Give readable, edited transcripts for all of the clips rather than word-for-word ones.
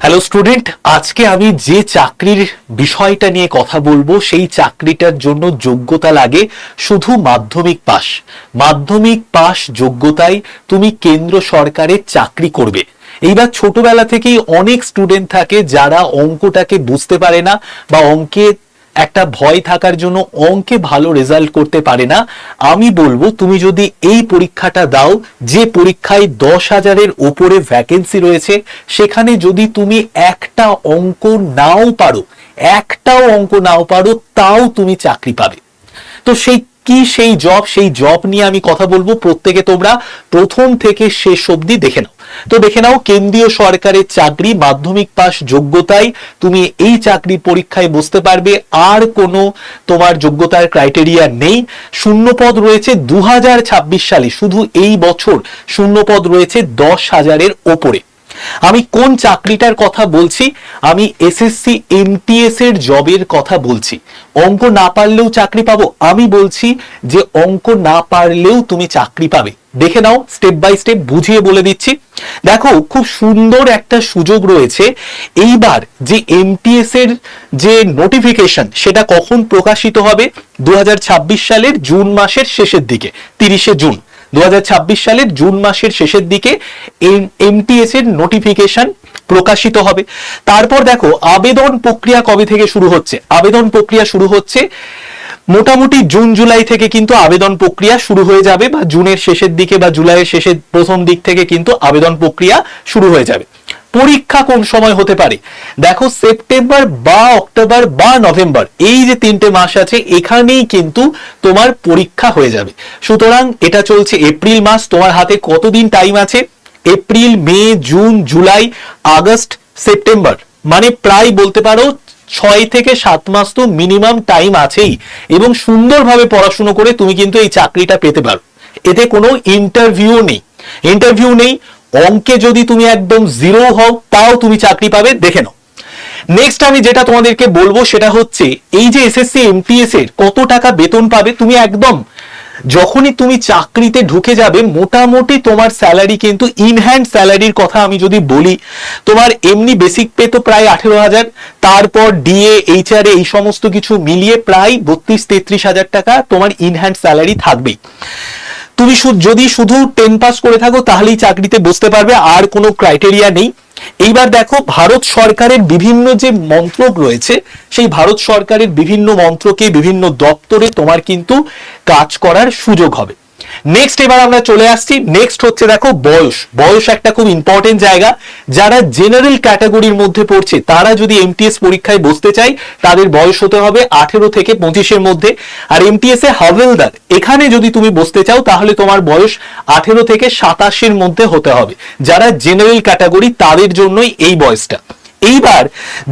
Hello student, আজকে আমি যে চাকরির বিষয়টা নিয়ে কথা বলবো সেই চাকরিটার জন্য যোগ্যতা লাগে শুধু মাধ্যমিক পাস। মাধ্যমিক পাস যোগ্যতায় তুমি কেন্দ্র সরকারের চাকরি করবে। এইবার ছোটবেলা থেকেই অনেক স্টুডেন্ট থাকে যারা অঙ্কটাকে বুঝতে পারে না বা অঙ্কে একটা ভয় থাকার জন্য অঙ্কে ভালো রেজাল্ট করতে পারে না। আমি বলবো তুমি যদি এই পরীক্ষাটা দাও, যে পরীক্ষায় 10,000-এর উপরে ভ্যাকেন্সি রয়েছে, সেখানে যদি তুমি একটা অঙ্ক নাও পারো, একটাও অঙ্ক নাও পারো, তাও তুমি চাকরি পাবে। তো সেই জব নিয়ে আমি কথা বলবো। প্রত্যেকে তোমরা প্রথম থেকে শেষ অবধি দেখে নাও। তো দেখে নাও, কেন্দ্রীয় সরকারের চাকরি, মাধ্যমিক পাস যোগ্যতায় তুমি এই চাকরির পরীক্ষায় বসতে পারবে। আর কোনো তোমার যোগ্যতার ক্রাইটেরিয়া নেই। শূন্যপদ রয়েছে 2026 সালে, শুধু এই বছর শূন্যপদ রয়েছে 10,000-এর ওপরে। আমি কোন চাকরিটার কথা বলছি? আমি এসএসসি এমটিএস এর জবের কথা বলছি। অঙ্ক না পারলেও চাকরি পাবো? আমি বলছি যে অঙ্ক না পারলেও তুমি চাকরি পাবে। দেখে নাও, স্টেপ বাই স্টেপ বুঝিয়ে বলে দিচ্ছি। দেখো, খুব সুন্দর একটা সুযোগ রয়েছে। এইবার যে এমটিএস এর যে নোটিফিকেশন, সেটা কখন প্রকাশিত হবে? 2026 সালের জুন মাসের শেষের দিকে, 30শে জুন 2026 সালের জুন মাসের শেষের দিকে এমটিএস এর নোটিফিকেশন প্রকাশিত হবে। তারপর দেখো, আবেদন প্রক্রিয়া কবে থেকে শুরু হচ্ছে? আবেদন প্রক্রিয়া শুরু হচ্ছে মোটামুটি জুন জুলাই থেকে কিন্তু আবেদন প্রক্রিয়া শুরু হয়ে যাবে, বা জুনের শেষের দিকে বা জুলাইয়ের শেষের প্রথম দিক থেকে কিন্তু আবেদন প্রক্রিয়া শুরু হয়ে যাবে। পরীক্ষা কোন সময় হতে পারে? দেখো, সেপ্টেম্বর বা অক্টোবর বা নভেম্বর, এই যে 3টে মাস আছে, এখানেই কিন্তু তোমার পরীক্ষা হয়ে যাবে। সুতরাং এটা চলছে এপ্রিল মাস। তোমার হাতে কতদিন টাইম আছে? এপ্রিল, মে, জুন, জুলাই, আগস্ট, সেপ্টেম্বর, মানে প্রায় বলতে পারো 6 থেকে 7 মাস তো মিনিমাম টাইম আছেই। এবং সুন্দরভাবে পড়াশুনো করে তুমি কিন্তু এই চাকরিটা পেতে পারো। এতে কোনো ইন্টারভিউ নেই। অঙ্কে যদি তুমি একদম জিরো হও, তাও তুমি চাকরি পাবে। দেখে নাও। নেক্সট আমি যেটা তোমাদেরকে বলবো সেটা হচ্ছে, এই যে এসএসসি এমটিএস এর কত টাকা বেতন পাবে। তুমি একদম যখনই তুমি চাকরিতে ঢুকে যাবে, মোটামুটি তোমার স্যালারি কিন্তু ইনহ্যান্ড স্যালারির কথা আমি যদি বলি, তোমার এমনি বেসিক পে তো প্রায় 18,000, তারপর ডিএ, এইচআরএ, এই সমস্ত কিছু মিলিয়ে প্রায় 32-33 হাজার টাকা তোমার ইনহ্যান্ড স্যালারি থাকবেই। তুমি যদি শুধু 10 পাস করে থাকো, তাহলেই চাকরিতে বসতে পারবে, আর কোনো ক্রাইটেরিয়া নেই। এইবার দেখো, ভারত সরকারের বিভিন্ন যে মন্ত্রক রয়েছে, সেই ভারত সরকারের বিভিন্ন মন্ত্রকে, বিভিন্ন দপ্তরে তোমার কিন্তু কাজ করার সুযোগ হবে। নেক্সট এবার আমরা চলে আসছি। নেক্সট হচ্ছে, দেখো, বয়স একটা খুব ইম্পর্টেন্ট জায়গা। যারা জেনারেল ক্যাটাগরির মধ্যে পড়ছে, তারা যদি এমটিএস পরীক্ষায় বসতে চায়, তাদের বয়স হতে হবে 18 থেকে 25-এর মধ্যে। আর এমটিএস এ হাভেলদার, এখানে যদি তুমি বসতে চাও, তাহলে তোমার বয়স 18 থেকে 27-এর মধ্যে হতে হবে। যারা জেনারেল ক্যাটাগরি, তাদের জন্যই এই বয়সটা। এইবার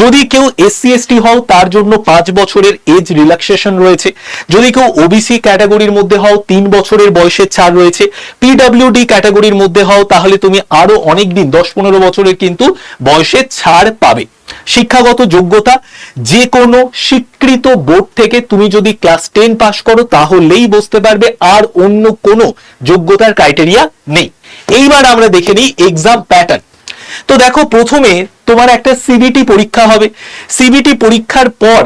যদি কেউ এসসি এসটি হও, তার জন্য 5 বছরের এজ রিল্যাক্সেশন রয়েছে। যদি কেউ ওবিসি ক্যাটাগরির মধ্যে হও, 3 বছরের বয়সের ছাড় রয়েছে। পিডব্লিউডি ক্যাটাগরির মধ্যে হও, তাহলে তুমি আরো অনেক দিন, 10-15 বছরের কিন্তু বয়সের ছাড় পাবে। শিক্ষাগত যোগ্যতা, যে কোনো স্বীকৃত বোর্ড থেকে তুমি যদি ক্লাস 10 পাস করো, তাহলেই বসতে পারবে, আর অন্য কোনো যোগ্যতার ক্রাইটেরিয়া নেই। এইবার আমরা দেখে নিই এক্সাম প্যাটার্ন। তো দেখো, প্রথমে তোমার একটা সিবিটি পরীক্ষা হবে। সিবিটি পরীক্ষার পর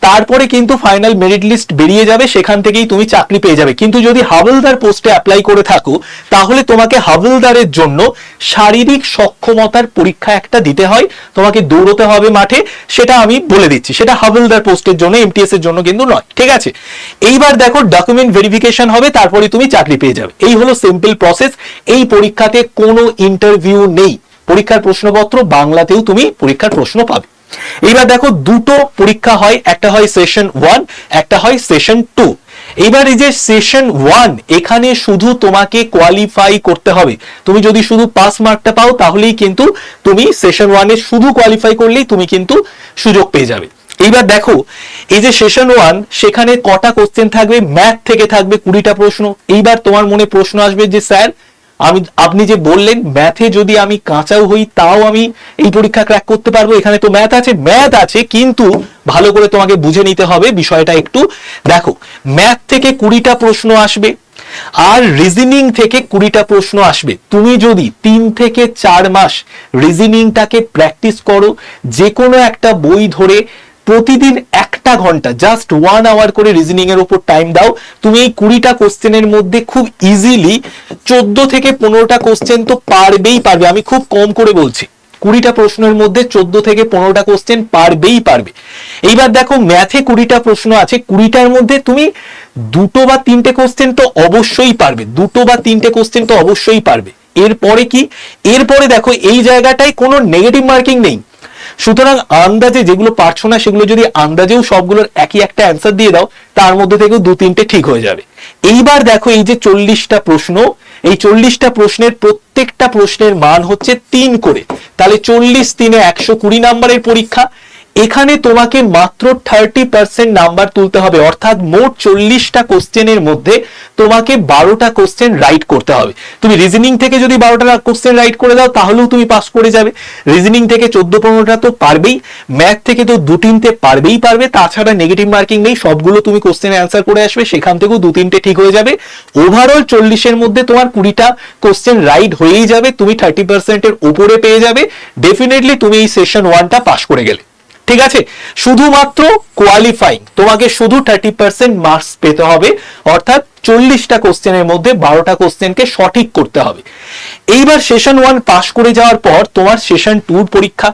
তারপরে কিন্তু ফাইনাল মেরিট লিস্ট বেরিয়ে যাবে, সেখান থেকেই তুমি চাকরি পেয়ে যাবে। কিন্তু যদি হাবিলদার পোস্টে অ্যাপ্লাই করে থাকো, তাহলে তোমাকে হাবিলদারের জন্য শারীরিক সক্ষমতার পরীক্ষা একটা দিতে হয়, তোমাকে দৌড়তে হবে মাঠে। সেটা আমি বলে দিচ্ছি, সেটা হাবিলদার পোস্টের জন্য, এমটিএস এর জন্য কিন্তু নয়, ঠিক আছে? এইবার দেখো, ডকুমেন্ট ভেরিফিকেশন হবে, তারপরে তুমি চাকরি পেয়ে যাবে। এই হলো সিম্পল প্রসেস। এই পরীক্ষাতে কোনো ইন্টারভিউ নেই। পরীক্ষার প্রশ্নপত্র বাংলাতেও তুমি পরীক্ষার প্রশ্ন পাবে। এবার দেখো, দুটো পরীক্ষা হয়, একটা হয় সেশন 1, একটা হয় সেশন 2। এবার এই যে সেশন 1, এখানে শুধু তোমাকে কোয়ালিফাই করতে হবে। তুমি যদি শুধু পাস মার্কটা পাও, তাহলেই কিন্তু তুমি সেশন 1-এ শুধু কোয়ালিফাই করলেই তুমি কিন্তু সুযোগ পেয়ে যাবে। এইবার দেখো, এই যে সেশন 1, সেখানে কটা কোশ্চেন থাকবে? ম্যাথ থেকে থাকবে 20টা প্রশ্ন। এইবার তোমার মনে প্রশ্ন আসবে যে স্যার, আপনি যে বললেন ম্যাথে যদি আমি কাঁচাও হই, তাও আমি এই পরীক্ষা ক্র্যাক করতে পারবো। এখানে তো ম্যাথ আছে, কিন্তু ভালো করে তোমাকে বুঝে নিতে হবে বিষয়টা একটু। দেখো, ম্যাথ থেকে 20টা প্রশ্ন আসবে, আর রিজনিং থেকে 20টা প্রশ্ন আসবে। তুমি যদি 3 থেকে 4 মাস রিজনিংটাকে প্র্যাকটিস করো, যে কোনো একটা বই ধরে প্রতিদিন 1 ঘন্টা জাস্ট 1 আওয়ার করে রিজনিং এর উপর টাইম দাও, তুমি এই 20টা কোশ্চেনের মধ্যে খুব ইজিলি 14 থেকে 15টা কোশ্চেন তো পারবেই পারবে। আমি খুব কম করে বলছি, 20টা প্রশ্নের মধ্যে 14 থেকে 15টা কোশ্চেন পারবেই পারবে। এইবার দেখো ম্যাথে 20টা প্রশ্ন আছে, 20টার মধ্যে তুমি 2 বা 3টে কোশ্চেন তো অবশ্যই পারবে, 2 বা 3টে কোশ্চেন তো অবশ্যই পারবে। এরপরে কি, এরপরে দেখো এই জায়গাটায় কোনো নেগেটিভ মার্কিং নেই, সুতরাং আন্দাজে যেগুলো পারছো না সেগুলো যদি আন্দাজেও সবগুলোর একই একটা অ্যান্সার দিয়ে দাও, তার মধ্যে থেকেও 2-3টে ঠিক হয়ে যাবে। এইবার দেখো এই যে 40টা প্রশ্ন, এই 40টা প্রশ্নের প্রত্যেকটা প্রশ্নের মান হচ্ছে 3 করে, তাহলে 40 3 120 নাম্বারের পরীক্ষা। এখানে তোমাকে মাত্র 30% নাম্বার তুলতে হবে, অর্থাৎ মোট 40টা কোশ্চেনের মধ্যে তোমাকে 12টা কোশ্চেন রাইট করতে হবে। তুমি রিজনিং থেকে যদি 12টা কোশ্চেন রাইট করে দাও তাহলেও তুমি পাস করে যাবে। রিজনিং থেকে 14-15টা তো পারবেই, ম্যাথ থেকে তো 2-3টে পারবেই পারবে, তাছাড়া নেগেটিভ মার্কিং নেই, সবগুলো তুমি কোশ্চেন অ্যান্সার করে আসবে, সেখান থেকেও 2-3টে ঠিক হয়ে যাবে। ওভারঅল 40-এর মধ্যে তোমার 20টা কোশ্চেন রাইট হয়েই যাবে, তুমি 30%-এর উপরে পেয়ে যাবে। ডেফিনেটলি তুমি এই সেশন 1টা পাস করে গেলে। ঠিক আছে, শুধুমাত্র কোয়ালিফাইং তোমাকে শুধু 30% মার্কস পেতে হবে, অর্থাৎ 40টা কোশ্চেনের মধ্যে 12টা কোশ্চেনকে সঠিক করতে হবে। এইবার সেশন 1 পাস করে যাওয়ার পর তোমার সেশন 2 পরীক্ষা।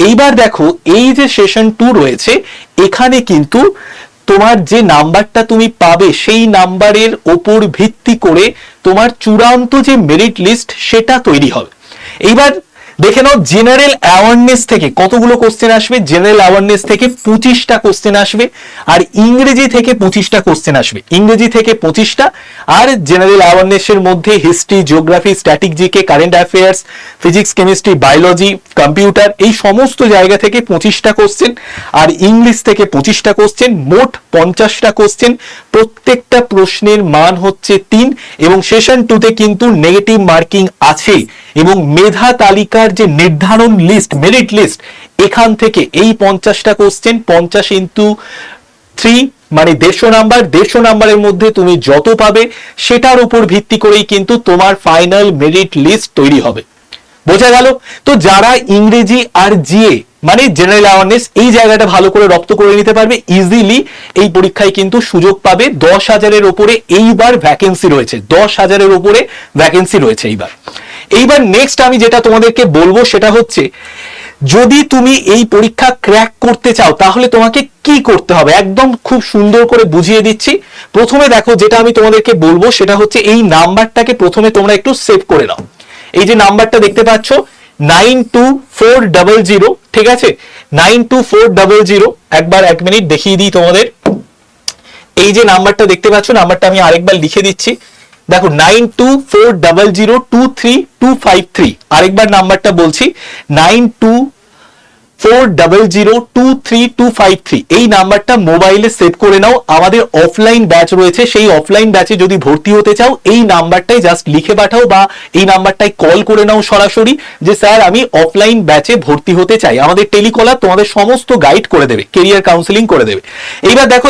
এইবার দেখো এই যে সেশন 2 রয়েছে, এখানে কিন্তু তোমার যে নাম্বারটা তুমি পাবে সেই নাম্বারের ওপর ভিত্তি করে তোমার চূড়ান্ত যে মেরিট লিস্ট সেটা তৈরি হবে। এইবার দেখে নাও জেনারেল অ্যাওয়ারনেস থেকে কতগুলো কোশ্চেন আসবে। জেনারেল অ্যাওয়ারনেস থেকে 25টা কোশ্চেন আসবে, আর ইংরেজি থেকে 25টা কোশ্চেন আসবে, ইংরেজি থেকে 25টা। আর জেনারেল অ্যাওয়ারনেসের মধ্যে history, geography, static GK, current affairs, physics, chemistry, biology, computer, এই সমস্ত জায়গা থেকে 25টা কোশ্চেন, আর ইংলিশ থেকে 25টা কোশ্চেন, মোট 50টা কোশ্চেন। প্রত্যেকটা প্রশ্নের মান হচ্ছে 3, এবং সেশন 2তে কিন্তু নেগেটিভ মার্কিং আছে, এবং মেধা তালিকার যে নির্ধারণ লিস্ট, মেরিট লিস্ট, এখান থেকে এই 50টা কোশ্চেন 50 ইন্টু 3 মানে 150 নাম্বার, 150 নাম্বারের মধ্যে তুমি যত পাবে সেটার উপর ভিত্তি করেই কিন্তু তোমার ফাইনাল মেরিট লিস্ট তৈরি হবে। বোঝা গেল? তো যারা ইংরেজি আর জিএ মানে জেনারেল অ্যাওয়ারনেস এই জায়গাটা ভালো করে রপ্ত করে নিতে পারবে, ইজিলি এই পরীক্ষায় কিন্তু সুযোগ পাবে। 10,000-এর উপরে এইবার ভ্যাকেন্সি রয়েছে, 10,000-এর উপরে ভ্যাকেন্সি রয়েছে এইবার। এইবার নেক্সট আমি যেটা তোমাদেরকে বলবো সেটা হচ্ছে, যদি তুমি এই পরীক্ষা ক্র্যাক করতে চাও তাহলে তোমাকে কি করতে হবে, একদম খুব সুন্দর করে বুঝিয়ে দিচ্ছি। প্রথমে দেখো যেটা আমি তোমাদেরকে বলবো সেটা হচ্ছে, এই নাম্বারটাকে প্রথমে তোমরা একটু সেভ করে নাও। এই যে নাম্বারটা দেখতে পাচ্ছ 92400, ঠিক আছে, 92400। একবার 1 মিনিট দেখিয়ে দিই তোমাদের। এই যে নাম্বারটা দেখতে পাচ্ছ, নাম্বারটা আমি আরেকবার লিখে দিচ্ছি, দেখো 9240232253। আরেকবার নাম্বারটা বলছি, 9240232253। এই নাম্বারটা মোবাইলে সেভ করে নাও। আমাদের অফলাইন ব্যাচ রয়েছে, সেই অফলাইন ব্যাচে যদি ভর্তি হতে চাও এই নাম্বারটাই জাস্ট লিখে পাঠাও, বা এই নাম্বারটাই কল করে নাও সরাসরি, যে স্যার আমি অফলাইন ব্যাচে ভর্তি হতে চাই। আমাদের টেলিকলার তোমাদের সমস্ত গাইড করে দেবে, কেরিয়ার কাউন্সেলিং করে দেবে। এইবার দেখো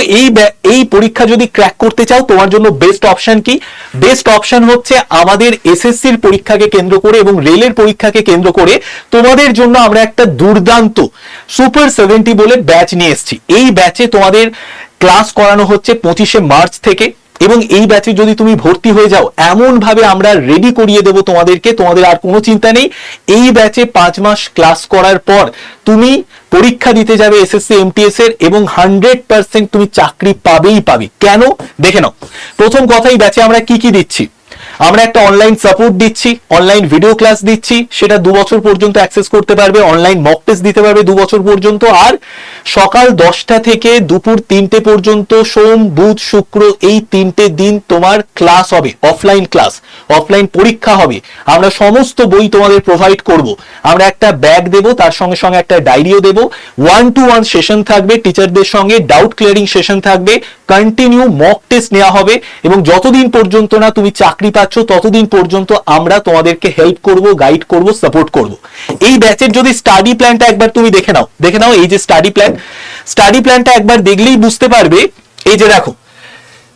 এই পরীক্ষা যদি ক্র্যাক করতে চাও তোমার জন্য বেস্ট অপশন কি? বেস্ট অপশন হচ্ছে আমাদের এসএসসির পরীক্ষাকে কেন্দ্র করে এবং রেলের পরীক্ষাকে কেন্দ্র করে তোমাদের জন্য আমরা একটা দুর্দান্ত সুপার 70 বলে ব্যাচ নিয়ে এসেছি। এই ব্যাচে তোমাদের ক্লাস করানো হচ্ছে 25শে মার্চ থেকে, এবং এই ব্যাচে যদি তুমি ভর্তি হয়ে যাও এমন ভাবে আমরা রেডি করিয়ে দেব তোমাদেরকে, তোমাদের আর কোনো চিন্তা নেই। এই ব্যাচে 5 মাস ক্লাস করার পর তুমি পরীক্ষা দিতে যাবে এসএসসি এমটিএস এর, এবং 100% তুমি চাকরি পাবেই পাবে। কেন দেখে নাও। প্রথম কথা, এই ব্যাচে আমরা কি কি দিচ্ছি? আমরা একটা অনলাইন সাপোর্ট দিচ্ছি, অনলাইন ভিডিও ক্লাস দিচ্ছি, সেটা 2 বছর পর্যন্ত অ্যাক্সেস করতে পারবে, অনলাইন মক টেস্ট দিতে পারবে 2 বছর পর্যন্ত। আর সকাল 10টা থেকে দুপুর 3টে পর্যন্ত সোম, বুধ, শুক্র এই 3টে দিন তোমার ক্লাস হবে, অফলাইন ক্লাস, অফলাইন পরীক্ষা হবে। আমরা সমস্ত বই তোমাদের প্রোভাইড করব। আমরা একটা ব্যাগ দেব, তার সঙ্গে সঙ্গে একটা ডায়েরিও দেব। 1-to-1 সেশন থাকবে টিচারদের সঙ্গে, ডাউট ক্লিয়ারিং সেশন থাকবে, কন্টিনিউ মক টেস্ট নেওয়া হবে, এবং যতদিন পর্যন্ত না তুমি চাকরি পাচ্ছ ততদিন পর্যন্ত আমরা তোমাদেরকে হেল্প করব, গাইড করব, সাপোর্ট করব। এই ব্যাচের যদি স্টাডি প্ল্যানটা একবার তুমি দেখে নাও এই যে স্টাডি প্ল্যানটা একবার দেখলেই বুঝতে পারবে। এই যে দেখো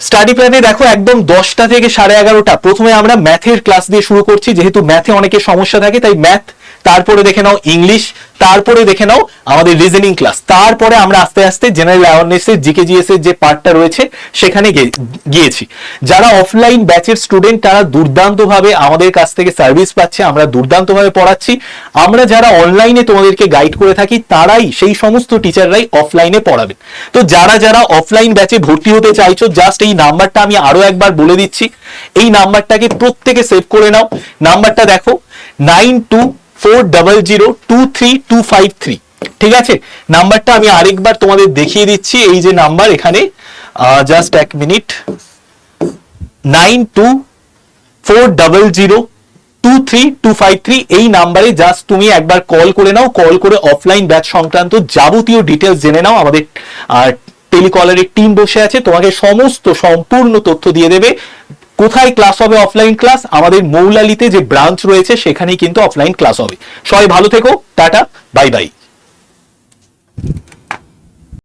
স্টাডি প্ল্যানে দেখো একদম 10টা থেকে 11:30 প্রথমে আমরা ম্যাথের ক্লাস দিয়ে শুরু করছি, যেহেতু ম্যাথে অনেকের সমস্যা থাকে তাই ম্যাথ, তারপরে দেখে নাও ইংলিশ, তারপরে দেখে নাও আমাদের রিজনিং ক্লাস, তারপরে আমরা আস্তে আস্তে জেনারেল অ্যাওয়ারনেসের জিকেজিএস এর যে পার্টটা রয়েছে সেখানে গিয়েছি। যারা অফলাইন ব্যাচের স্টুডেন্ট তারা দুর্দান্তভাবে আমাদের কাছ থেকে সার্ভিস পাচ্ছে, আমরা দুর্দান্তভাবে পড়াচ্ছি। আমরা যারা অনলাইনে তোমাদেরকে গাইড করে থাকি তারাই, সেই সমস্ত টিচাররাই অফলাইনে পড়াবেন। তো যারা যারা অফলাইন ব্যাচে ভর্তি হতে চাইছো, জাস্ট এই নাম্বারটা আমি আরো একবার বলে দিচ্ছি, এই নাম্বারটাকে প্রত্যেকে সেভ করে নাও। নাম্বারটা দেখো 9240023253, ঠিক আছে? নাম্বারটা আমি আরেকবার তোমাদের দেখিয়ে দিচ্ছি, এই যে নাম্বার এখানে, জাস্ট এক মিনিট, 9240023253, এই নাম্বারে জাস্ট তুমি একবার কল করে নাও। কল করে অফলাইন ব্যাচ সংক্রান্ত যাবতীয় ডিটেলস জেনে নাও। আমাদের টেলিকলারের টিম বসে আছে, তোমাকে সমস্ত সম্পূর্ণ তথ্য দিয়ে দেবে। কোথায় ক্লাস হবে অফলাইন ক্লাস? আমাদের মৌলালিতে যে ব্রাঞ্চ রয়েছে সেখানেই কিন্তু অফলাইন ক্লাস হবে। সবাই ভালো থেকো, টাটা, বাই বাই।